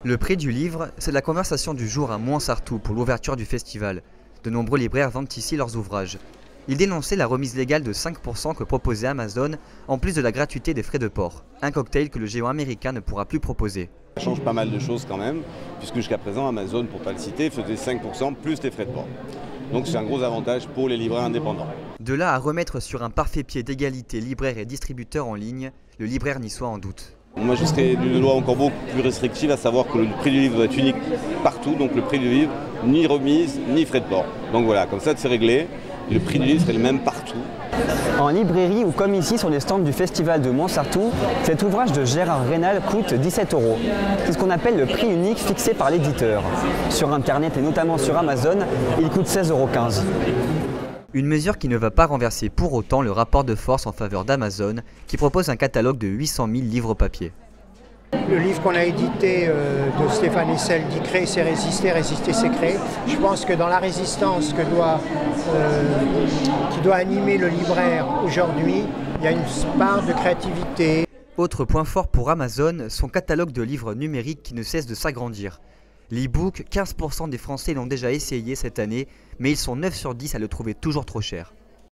Le prix du livre, c'est la conversation du jour à Mouansartou pour l'ouverture du festival. De nombreux libraires vendent ici leurs ouvrages. Ils dénonçaient la remise légale de 5% que proposait Amazon, en plus de la gratuité des frais de port. Un cocktail que le géant américain ne pourra plus proposer. Ça change pas mal de choses quand même, puisque jusqu'à présent Amazon, pour ne pas le citer, faisait 5% plus les frais de port. Donc c'est un gros avantage pour les libraires indépendants. De là à remettre sur un parfait pied d'égalité libraires et distributeurs en ligne, le libraire n'y soit en doute. Moi je serais d'une loi encore beaucoup plus restrictive, à savoir que le prix du livre doit être unique partout, donc le prix du livre, ni remise, ni frais de port. Donc voilà, comme ça c'est réglé, le prix du livre serait le même partout. En librairie ou comme ici sur les stands du festival de Mouansartou, cet ouvrage de Gérard Rénal coûte 17 €. C'est ce qu'on appelle le prix unique fixé par l'éditeur. Sur internet et notamment sur Amazon, il coûte 16,15 €. Une mesure qui ne va pas renverser pour autant le rapport de force en faveur d'Amazon, qui propose un catalogue de 800 000 livres papier. Le livre qu'on a édité de Stéphane Hessel dit « Créer c'est résister, résister c'est créer ». Je pense que dans la résistance qui doit animer le libraire aujourd'hui, il y a une part de créativité. Autre point fort pour Amazon, son catalogue de livres numériques qui ne cesse de s'agrandir. L'e-book, 15% des Français l'ont déjà essayé cette année, mais ils sont 9 sur 10 à le trouver toujours trop cher.